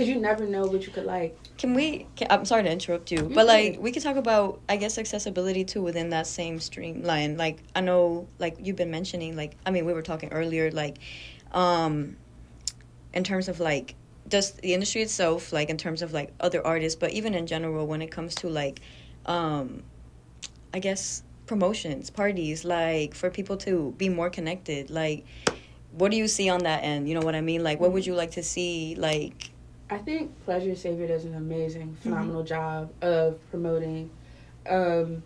because you never know what you could like. I'm sorry to interrupt you, but like we could talk about, I guess, accessibility too within that same streamline. Like I know, like you've been mentioning, like I mean, we were talking earlier, like, in terms of like just the industry itself, like in terms of like other artists, but even in general when it comes to like, I guess promotions, parties, like for people to be more connected. Like, what do you see on that end? You know what I mean? Like, what would you like to see? Like, I think Pleasure Savior does an amazing, phenomenal job of promoting. And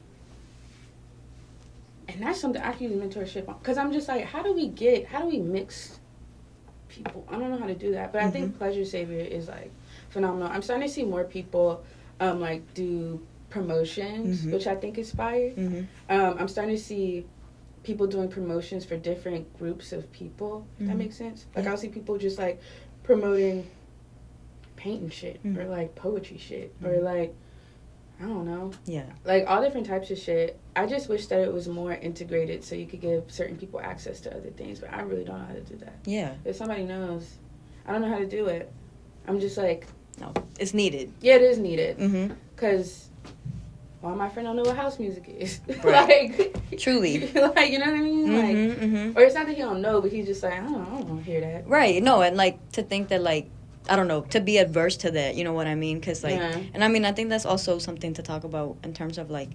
that's something I can use mentorship on. Because I'm just like, how do we mix people? I don't know how to do that. But I think Pleasure Savior is, like, phenomenal. I'm starting to see more people, like, do promotions, which I think is fire. I'm starting to see people doing promotions for different groups of people, if that makes sense. Like, I'll see people just, like, promoting painting shit or like poetry shit or like I don't know, like all different types of shit. I just wish that it was more integrated so you could give certain people access to other things, but I really don't know how to do that. If somebody knows, I don't know how to do it. I'm just like, no, it's needed. Yeah, it is needed, because all my friends don't know what house music is. Like, truly, like, you know what I mean? Like, or it's not that he don't know, but he's just like, I don't want to hear that. Right. No, and like to think that like, I don't know, to be adverse to that, you know what I mean? Because, like, and I mean, I think that's also something to talk about in terms of, like,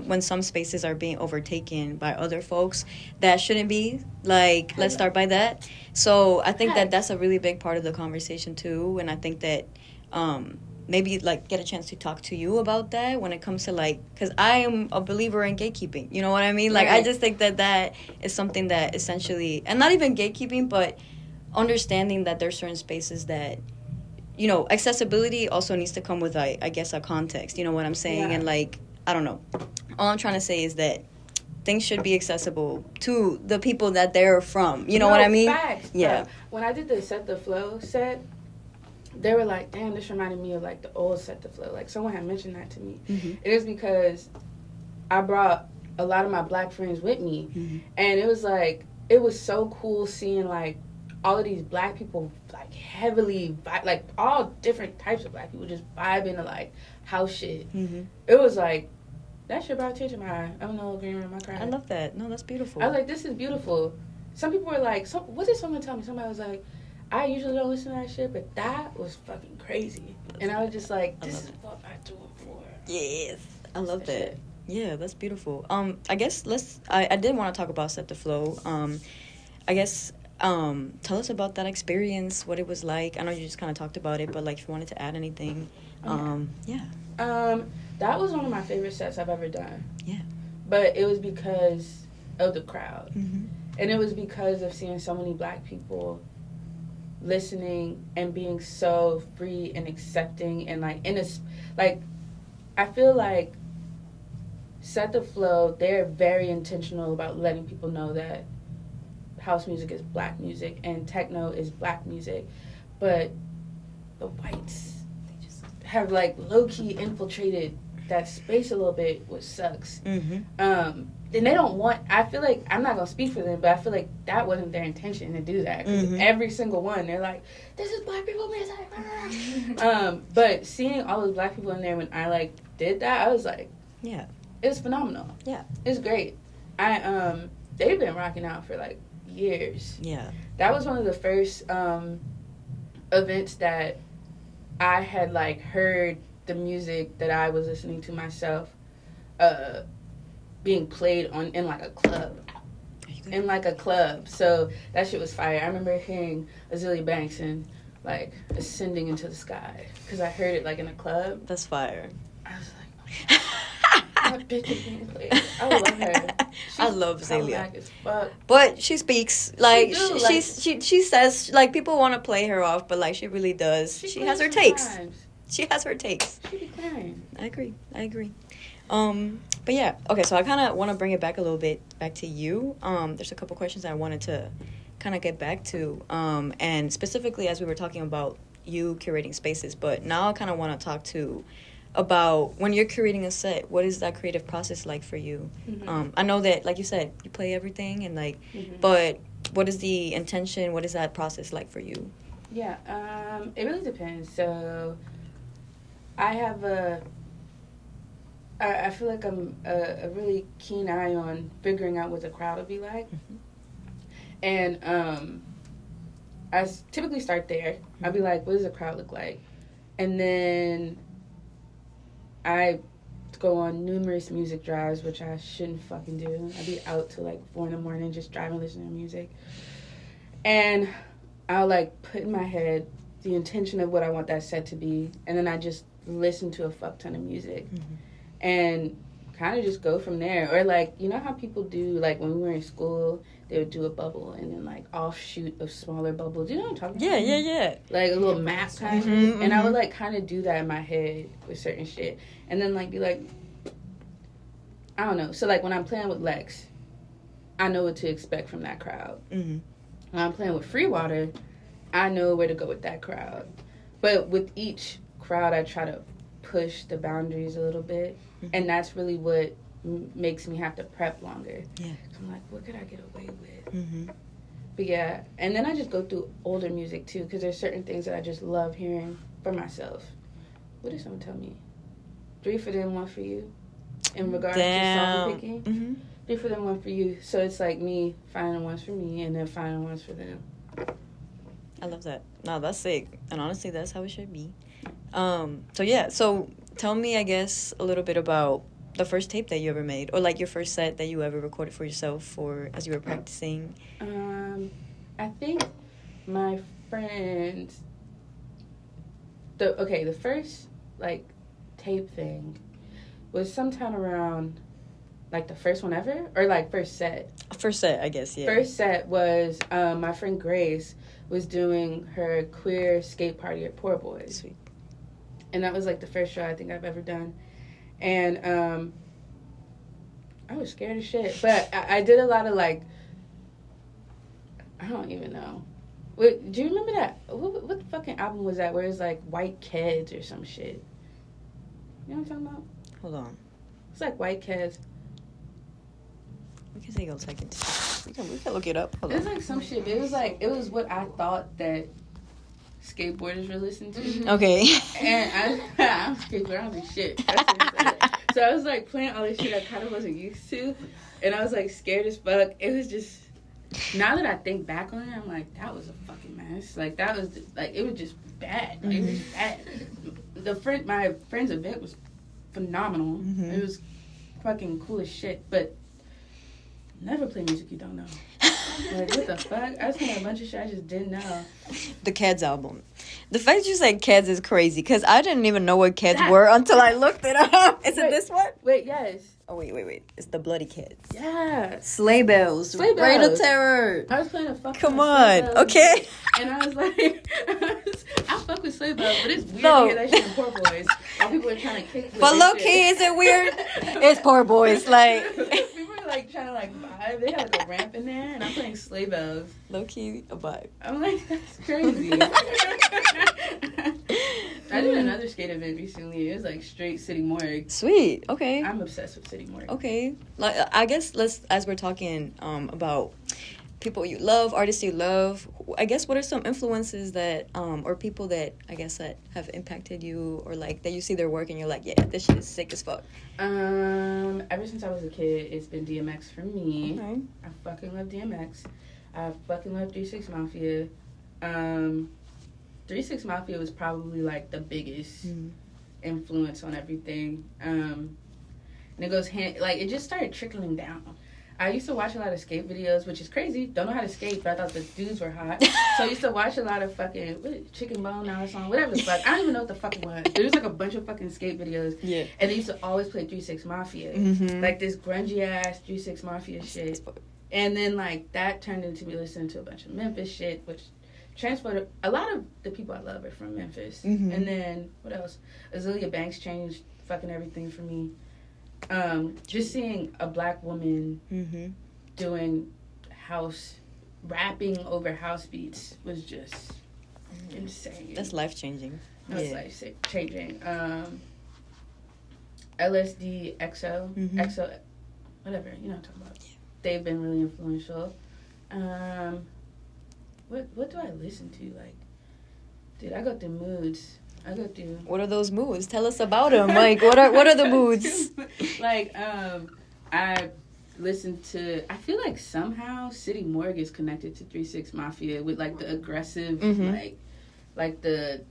when some spaces are being overtaken by other folks that shouldn't be. Like, let's start by that. So I think that that's a really big part of the conversation, too. And I think that maybe, like, get a chance to talk to you about that when it comes to, like, because I am a believer in gatekeeping. You know what I mean? Like, I just think that that is something that essentially, and not even gatekeeping, but understanding that there's certain spaces that, you know, accessibility also needs to come with, I guess, a context. You know what I'm saying? And, like, I don't know. All I'm trying to say is that things should be accessible to the people that they're from. You know what I mean? Facts. Yeah. When I did the Set the Flow set, they were like, damn, this reminded me of, like, the old Set the Flow. Like, someone had mentioned that to me. It is because I brought a lot of my black friends with me. And it was, like, it was so cool seeing, like, all of these black people, like, heavily, like, all different types of black people just vibing to, like, house shit. It was, like, that shit brought a tear to my eye. I don't know, agreeing with my cry. I love that. No, that's beautiful. I was like, this is beautiful. Some people were like, what did someone tell me? Somebody was like, I usually don't listen to that shit, but that was fucking crazy. And I was just like, this is what I do it for. Yes. I love that. Yeah, that's beautiful. I guess I did want to talk about Set the Flow. I guess... tell us about that experience, what it was like. I know you just kind of talked about it, but like if you wanted to add anything, that was one of my favorite sets I've ever done. Yeah. But it was because of the crowd. And it was because of seeing so many black people listening and being so free and accepting and like I feel like Set the Flow, they're very intentional about letting people know that house music is black music and techno is black music, but the whites, they just have like low-key infiltrated that space a little bit, which sucks. And they don't want, I feel like, I'm not gonna speak for them, but I feel like that wasn't their intention to do that, because every single one, they're like, this is black people music. But seeing all those black people in there when I like did that, I was like, it was phenomenal. It's great. They've been rocking out for like years. That was one of the first events that I had like heard the music that I was listening to myself being played in like a club. So that shit was fire. I remember hearing Azealia Banks and like ascending into the sky because I heard it like in a club. That's fire. I was like, that bitch is being played. I love her. I love Azealia. As fuck. But she speaks like she says like people want to play her off, but like she really does. She has her takes. She has her takes. She be crying. I agree. But yeah, okay. So I kind of want to bring it back a little bit back to you. There's a couple questions I wanted to kind of get back to, and specifically as we were talking about you curating spaces. But now I kind of want to talk about when you're curating a set, what is that creative process like for you? I know that, like you said, you play everything and like, but what is the intention? What is that process like for you? Yeah, it really depends. So, I have I feel like I'm a really keen eye on figuring out what the crowd will be like. Mm-hmm. And typically start there. I'll be like, what does the crowd look like? And then I go on numerous music drives, which I shouldn't fucking do. I'd be out till like 4 in the morning just driving, listening to music. And I'll like put in my head the intention of what I want that set to be. And then I just listen to a fuck ton of music. Mm-hmm. And kind of just go from there. Or like, you know how people do, like when we were in school, they would do a bubble and then like offshoot of smaller bubbles. You know what I'm talking about? Yeah. Like a little map kind of. Mm-hmm. And I would like kind of do that in my head with certain shit. And then like be like, I don't know. So like when I'm playing with Lex, I know what to expect from that crowd. Mm-hmm. When I'm playing with Free Water, I know where to go with that crowd. But with each crowd, I try to push the boundaries a little bit. Mm-hmm. And that's really what makes me have to prep longer. Yeah. So I'm like, what could I get away with? Mm-hmm. But yeah, and then I just go through older music too, because there's certain things that I just love hearing for myself. What did someone tell me? 3 for them, 1 for you. In regards to song picking. Mm-hmm. 3 for them, 1 for you. So it's like me finding ones for me and then finding ones for them. I love that. No, that's sick. And honestly, that's how it should be. So tell me, I guess, a little bit about the first tape that you ever made, or like your first set that you ever recorded for yourself or as you were practicing. I think my friends, the first like tape thing was sometime around like the first one ever, or like first set, I guess. Yeah, first set was my friend Grace was doing her queer skate party at Poor Boys. Sweet. And that was like the first show I think I've ever done. And I was scared as shit. But I did a lot of like, I don't even know. Wait, do you remember that? What fucking album was that where it's like White Kids or some shit? You know what I'm talking about? Hold on. It's like White Kids. We can take a second. We can look it up. Hold on. It was like some shit. It was what I thought that skateboarders were listening to. Okay. And I'm a skateboarder. I don't do shit. So I was like playing all this shit I kind of wasn't used to, and I was like scared as fuck. It was just, now that I think back on it, I'm like, that was a fucking mess. Like that was like, it was just bad. Like, it was just bad. My friend's event was phenomenal. Mm-hmm. It was fucking cool as shit. But never play music you don't know. Like, what the fuck? I was playing a bunch of shit I just didn't know. The Keds album. The fact you said Keds is crazy, because I didn't even know what Keds were until I looked it up. Is it this one? Wait, yes. Oh, wait. It's the Bloody Kids. Yeah. Sleigh Bells. Reign of Terror. I was playing a fucking Come on. Okay. And I was like, I fuck with Sleigh Bells, but it's weird to hear that shit in Poor Boys. While people are trying to kick. But low key, is it weird? It's Poor Boys. Like. People are like trying to like vibe. They have like a ramp in there, and I'm playing Sleigh Bells. Low key, a vibe. I'm like, that's crazy. I did another skate event recently. It was like straight City Morgue. Sweet. Okay. I'm obsessed with City Morgue. Okay. Like, I guess as we're talking about people you love, artists you love, I guess what are some influences that or people that I guess that have impacted you, or like that you see their work and you're like, yeah, this shit is sick as fuck. Ever since I was a kid, it's been DMX for me. Okay. I fucking love DMX. I fucking love 3 6 Mafia. 3 6 Mafia was probably like the biggest influence on everything. And it goes hand, like it just started trickling down. I used to watch a lot of skate videos, which is crazy. Don't know how to skate, but I thought the dudes were hot. So I used to watch a lot of fucking Chicken Bone now or something, whatever the fuck. I don't even know what the fuck it was. There was like a bunch of fucking skate videos. Yeah. And they used to always play 3 6 Mafia. Mm-hmm. Like this grungy ass 3 6 Mafia shit. And then like that turned into me listening to a bunch of Memphis shit, which transported a lot of the people I love are from Memphis. Mm-hmm. And then what else? Azealia Banks changed fucking everything for me. Just seeing a black woman doing rapping over house beats was just insane. That's life changing. That's life changing. LSD, XO, XO, whatever, you know what I'm talking about. Yeah. They've been really influential. What do I listen to? Like, Dude, I go through moods. What are those moods? Tell us about them. Like, what are the moods? Like, I listen to. I feel like somehow City Morgue is connected to 3-6 Mafia with like the aggressive, like the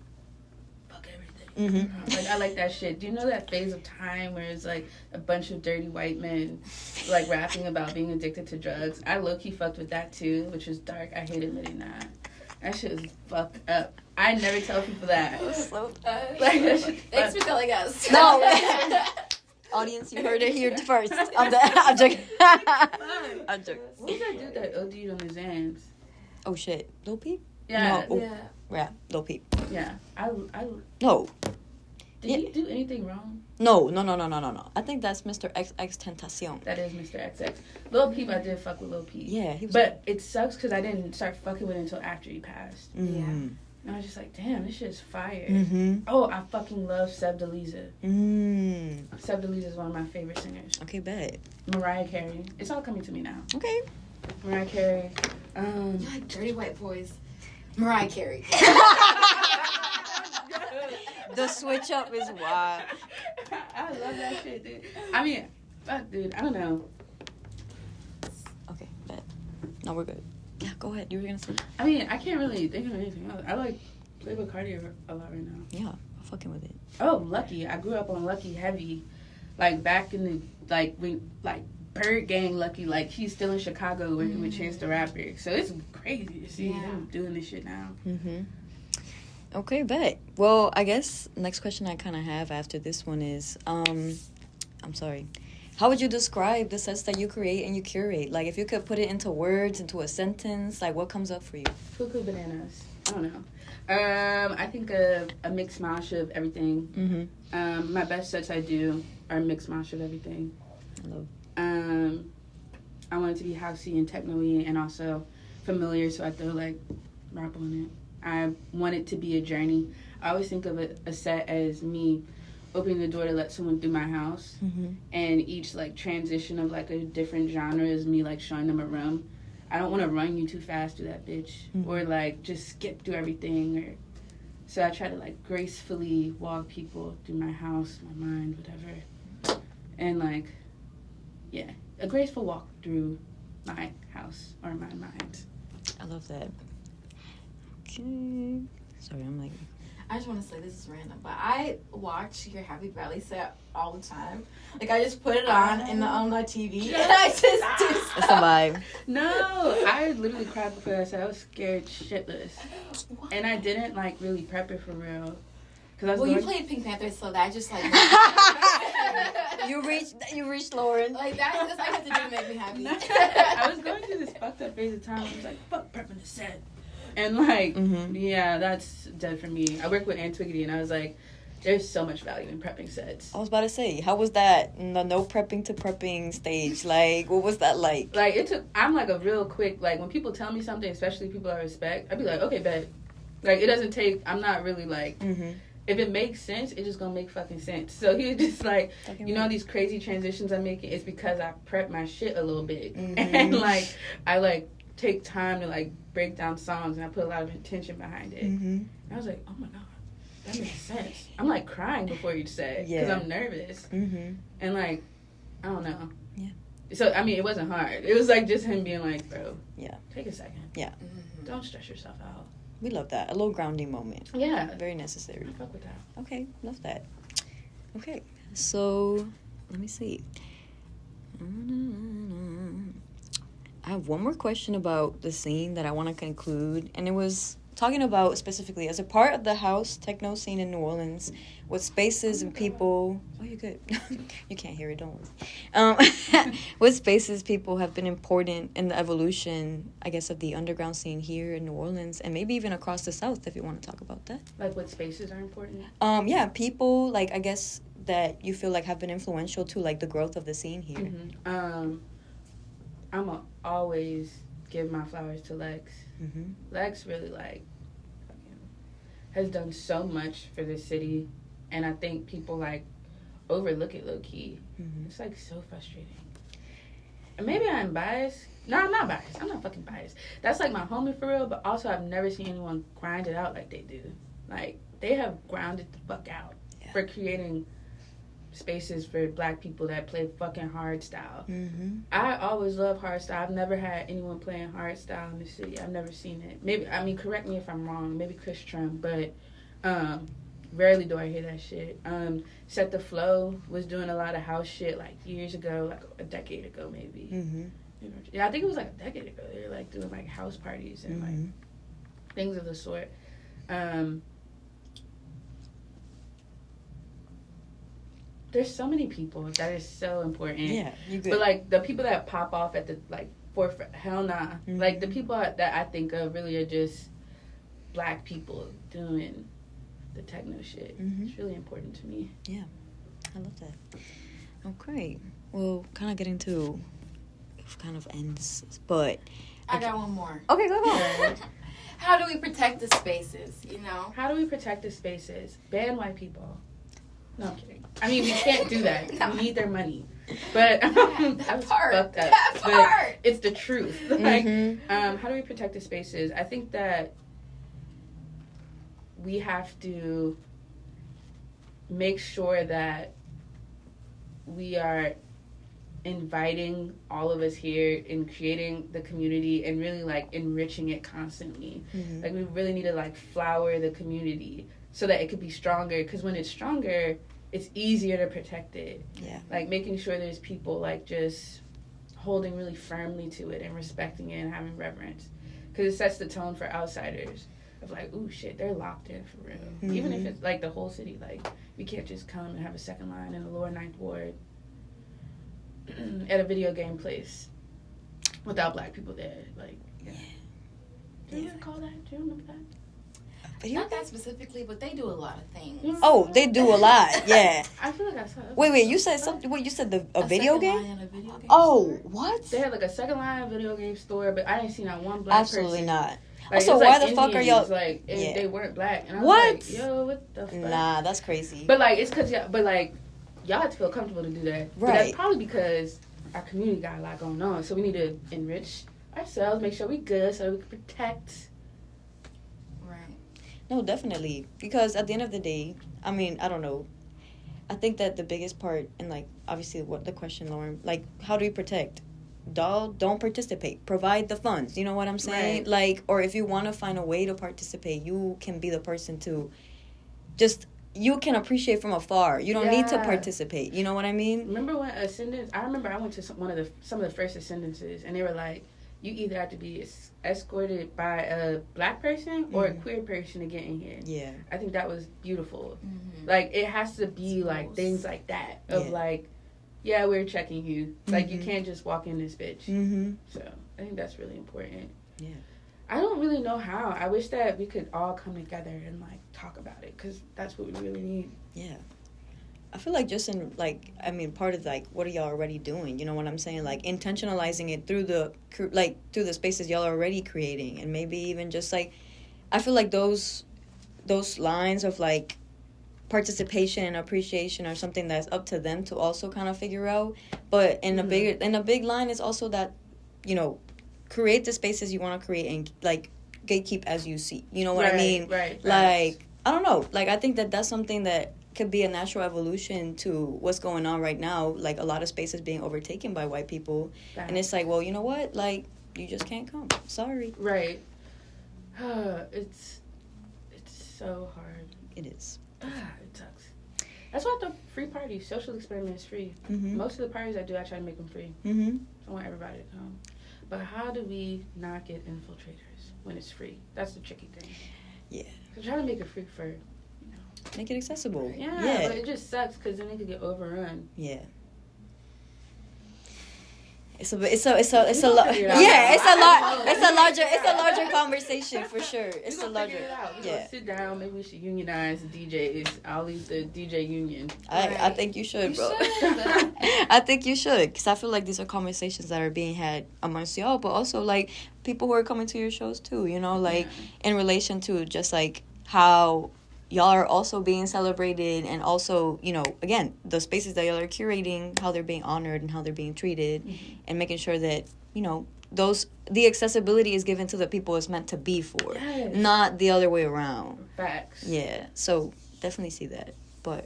fuck everything. Like I like that shit. Do you know that phase of time where it's like a bunch of dirty white men like rapping about being addicted to drugs? I low key fucked with that too, which is dark. I hate admitting that. That shit is fucked up. I never tell people that. Thanks for telling us. No. Audience, you heard it here first. I'm joking. I'm joking. What was that dude that OD'd on his Zans? Oh shit, Lil Peep? Yeah. No. Yeah, Lil Peep. Yeah. No. Did he do anything wrong? No. I think that's Mr. XX Tentacion. That is Mr. XX. Lil Peep, I did fuck with Lil Peep. Yeah, he was. But it sucks because I didn't start fucking with it until after he passed. Yeah. And I was just like, damn, this shit's fire. Mm-hmm. Oh, I fucking love Seb Deliza. Seb Deliza is one of my favorite singers. Okay, bet. Mariah Carey. It's all coming to me now. Okay. Mariah Carey. You like dirty white boys. Mariah Carey. The switch up is wild. I love that shit, dude. I mean, fuck, dude. I don't know. Okay, bet. No, we're good. Yeah, go ahead. You were gonna say. I mean, I can't really think of anything else. I like Playboy Cardi a lot right now. Yeah, I'm fucking with it. Oh, Lucky. I grew up on Lucky heavy. Like, back in the, when Bird Gang Lucky, like, he's still in Chicago working with Chance the Rapper. So it's crazy to see him doing this shit now. Okay, bet. Well, I guess next question I kind of have after this one is, I'm sorry. How would you describe the sets that you create and you curate? Like, if you could put it into words, into a sentence, like, what comes up for you? Cuckoo bananas. I don't know. I think a mixed mash of everything. My best sets I do are a mixed mash of everything. I love. I want it to be housey and techno-y and also familiar, so I throw like rap on it. I want it to be a journey. I always think of a set as me opening the door to let someone through my house, and each like transition of like a different genre is me like showing them a room. I don't want to run you too fast through that bitch, or like just skip through everything, or so I try to like gracefully walk people through my house, my mind, whatever, and like a graceful walk through my house or my mind. I love that. Okay. Sorry, I'm like. I just want to say this is random, but I watch your Happy Valley set all the time. Like, I just put it on on my TV, and I just do stuff. It's a vibe. No, I literally cried before that set. I was scared shitless. What? And I didn't, like, really prep it for real. Well, you played Pink Panther, so that just, like... You reached Lauren. Like, that's I have to do to make me happy. I was going through this fucked up phase of time. I was like, fuck prepping the set. And, like, yeah, that's dead for me. I work with Antwiggity, and I was like, there's so much value in prepping sets. I was about to say, how was that? No prepping to prepping stage. Like, what was that like? Like, I'm, like, a real quick, like, when people tell me something, especially people I respect, I'd be like, okay, bet. Like, it doesn't take, I'm not really, like, if it makes sense, it's just gonna make fucking sense. So he was just like, you know, these crazy transitions I'm making, it's because I prep my shit a little bit. And, like, I, like, take time to, like, break down songs, and I put a lot of intention behind it. And I was like, oh my god, that makes sense. I'm like crying before each set because I'm nervous. And like, I don't know. Yeah. So I mean, it wasn't hard. It was like just him being like, bro, take a second. Yeah. Don't stress yourself out. We love that. A little grounding moment. Yeah. Very necessary. I fuck with that. Okay, love that. Okay, so let me see. I have one more question about the scene that I want to conclude, and it was talking about specifically as a part of the house techno scene in New Orleans, what spaces and people. Oh, you're good. You can't hear it. Don't worry. What spaces people have been important in the evolution, I guess, of the underground scene here in New Orleans, and maybe even across the South, if you want to talk about that. Like what spaces are important? Yeah, people like I guess that you feel like have been influential to like the growth of the scene here. I'ma always give my flowers to Lex. Lex really like has done so much for this city, and I think people like overlook it low key. It's like so frustrating. And maybe I'm biased. No, I'm not biased. I'm not fucking biased. That's like my homie for real, but also I've never seen anyone grind it out like they do. Like, they have grounded the fuck out for creating spaces for black people that play fucking hardstyle. Mm-hmm. I always love hardstyle. I've never had anyone playing hardstyle in the city. I've never seen it. Maybe, I mean, correct me if I'm wrong. Maybe Chris Trump, but rarely do I hear that shit. Set the Flow was doing a lot of house shit like years ago, like a decade ago maybe. Mm-hmm. Yeah, I think it was like a decade ago. They were like doing like house parties and like things of the sort. There's so many people that is so important. Yeah, you good. But like the people that pop off at the like forefront, hell nah. Mm-hmm. Like the people that I think of really are just black people doing the techno shit. Mm-hmm. It's really important to me. Yeah, I love that. Okay, well, kind of getting to kind of ends, but I got one more. Okay, go. How do we protect the spaces? You know. How do we protect the spaces? Ban white people. No, I'm kidding. I mean, we can't do that. We need their money. But I was fucked up. But it's the truth. Like, how do we protect the spaces? I think that we have to make sure that we are inviting all of us here and creating the community and really like enriching it constantly. Like, we really need to like flower the community so that it could be stronger, because when it's stronger, it's easier to protect it. Yeah. Like, making sure there's people like just holding really firmly to it and respecting it and having reverence, because it sets the tone for outsiders of like, ooh, shit, they're locked in for real. Even if it's like the whole city, like, we can't just come and have a second line in the lower 9th ward at a video game place without black people there. Like, do you call that? Do you remember that? Not that specifically, but they do a lot of things. Oh, they do a lot. Yeah. I feel like I saw that. Wait, you said something. Wait, you said a video game? A video game Oh, store? what? They had like a second line video game store, but I didn't see not one black Absolutely person. not. Like, so it was why like the fuck are Indians, y'all? like, and they weren't black, and I was What? like, yo, what the fuck? Nah, that's crazy. But like, it's because y'all have to feel comfortable to do that. But that's probably because our community got a lot going on, so we need to enrich ourselves, make sure we good, so we can protect. No, definitely. Because at the end of the day, I mean, I don't know. I think that the biggest part, and like, obviously, what the question, Lauren, like, how do we protect? Don't participate. Provide the funds. You know what I'm saying? Right. Like, or if you want to find a way to participate, you can be the person to just, you can appreciate from afar. You don't need to participate. You know what I mean? Remember when Ascendance, I remember I went to some of the first Ascendances, and they were like, you either have to be escorted by a black person or a queer person to get in here. Yeah. I think that was beautiful. Like, it has to be like things like that of like, yeah, we're checking you. Like, you can't just walk in this bitch. So I think that's really important. Yeah. I don't really know how. I wish that we could all come together and like talk about it, because that's what we really need. Yeah. I feel like just in, like, I mean, part of, like, what are y'all already doing? You know what I'm saying? Like, intentionalizing it through the spaces y'all are already creating. And maybe even just, like, I feel like those lines of, like, participation and appreciation are something that's up to them to also kind of figure out. But in a big line is also that, you know, create the spaces you want to create and, like, gatekeep as you see. You know what I mean? Right. Like, I don't know. Like, I think that that's something that could be a natural evolution to what's going on right now. Like, a lot of spaces being overtaken by white people. And it's like, well, you know what? Like, you just can't come. Sorry. Right. It's so hard. It is. It sucks. That's why I thought free parties, social experiment is free. Most of the parties I do, I try to make them free. I want everybody to come. But how do we not get infiltrators when it's free? That's the tricky thing. Yeah. So try to make it free for, make it accessible. Yeah, but it just sucks because then it could get overrun. Yeah. It's a larger conversation for sure. It's a larger. Yeah. Sit down. Maybe we should unionize DJs. I'll leave the DJ union. I think you should, bro. I think you should, because I feel like these are conversations that are being had amongst y'all, but also like people who are coming to your shows too. You know, like in relation to just like how y'all are also being celebrated, and also, you know, again, the spaces that y'all are curating, how they're being honored and how they're being treated, and making sure that, you know, the accessibility is given to the people it's meant to be for, not the other way around. Facts. Yeah, so definitely see that, but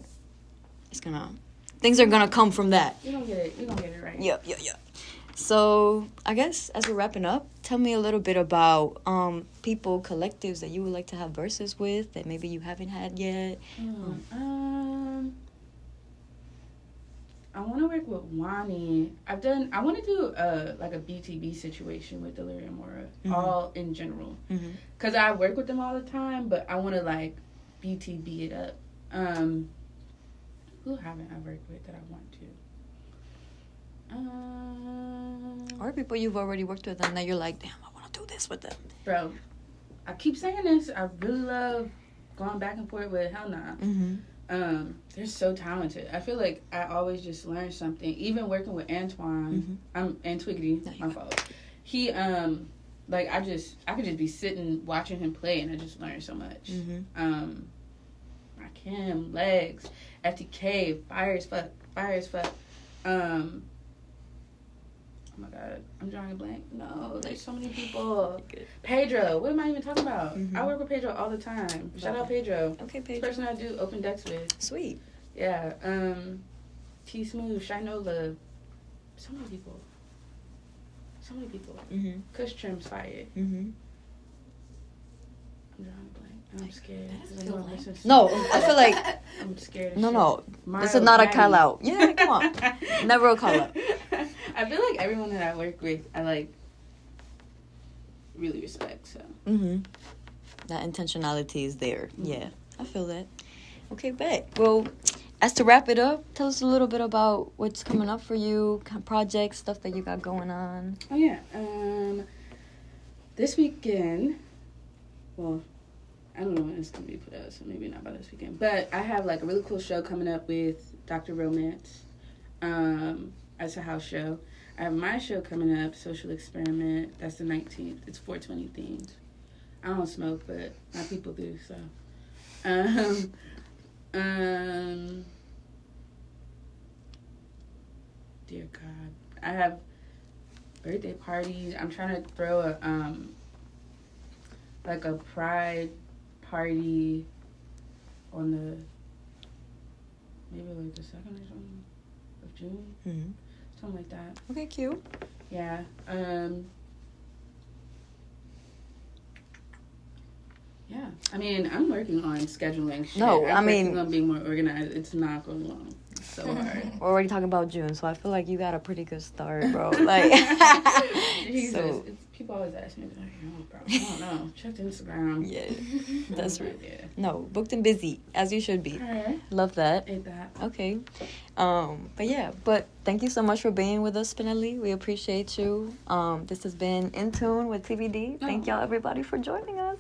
things are gonna come from that. You're gonna get it right. Yep. So I guess as we're wrapping up, tell me a little bit about people, collectives that you would like to have verses with that maybe you haven't had yet. I want to work with Wani. I want to do a BTB situation with Delirium Aura, all in general. Because I work with them all the time, but I want to like BTB it up. Who haven't I worked with that I want to? Or people you've already worked with and that you're like, damn, I want to do this with them. Bro, I keep saying this. I really love going back and forth with Hell Nah. They're so talented. I feel like I always just learn something. Even working with Antoine, Antwiggity, my fault. He, I could just be sitting watching him play, and I just learn so much. Rakim, Legs, FTK, fire as fuck. Oh my God, I'm drawing a blank. No, there's so many people. Pedro, what am I even talking about? I work with Pedro all the time. Shout out Pedro. Okay, Pedro. The person I do open decks with. Sweet. Yeah. T Smooth, Shinola. So many people. Kush Trim's fire. I'm drawing a blank. I'm scared. No, I feel like I'm scared. No. This is not a call out. Yeah, come on. Never a call out. I feel like everyone that I work with, I like really respect. So. That intentionality is there. Yeah, I feel that. Okay, bet. Well, as to wrap it up, tell us a little bit about what's coming up for you, kind of projects, stuff that you got going on. Oh yeah. This weekend. Well, I don't know when it's gonna be put out, so maybe not by this weekend. But I have like a really cool show coming up with Dr. Romance. As a house show. I have my show coming up, Social Experiment. That's the 19th. It's 420 themed. I don't smoke, but my people do, so. Dear God. I have birthday parties. I'm trying to throw a pride party on maybe the 2nd or something of June. Something like that. Okay, cute. Yeah. Yeah. I mean, I'm working on scheduling shit. I'm working on being more organized. It's not going well. It's so hard. We're already talking about June, so I feel like you got a pretty good start, bro. Like, Jesus. People always ask me, bro, I don't know. Check the Instagram. Yeah, that's right. Yeah. No, booked and busy, as you should be. All right. Love that. Ate that. Okay. But thank you so much for being with us, Spinelli. We appreciate you. This has been In Tune with TBD. Thank y'all, everybody, for joining us.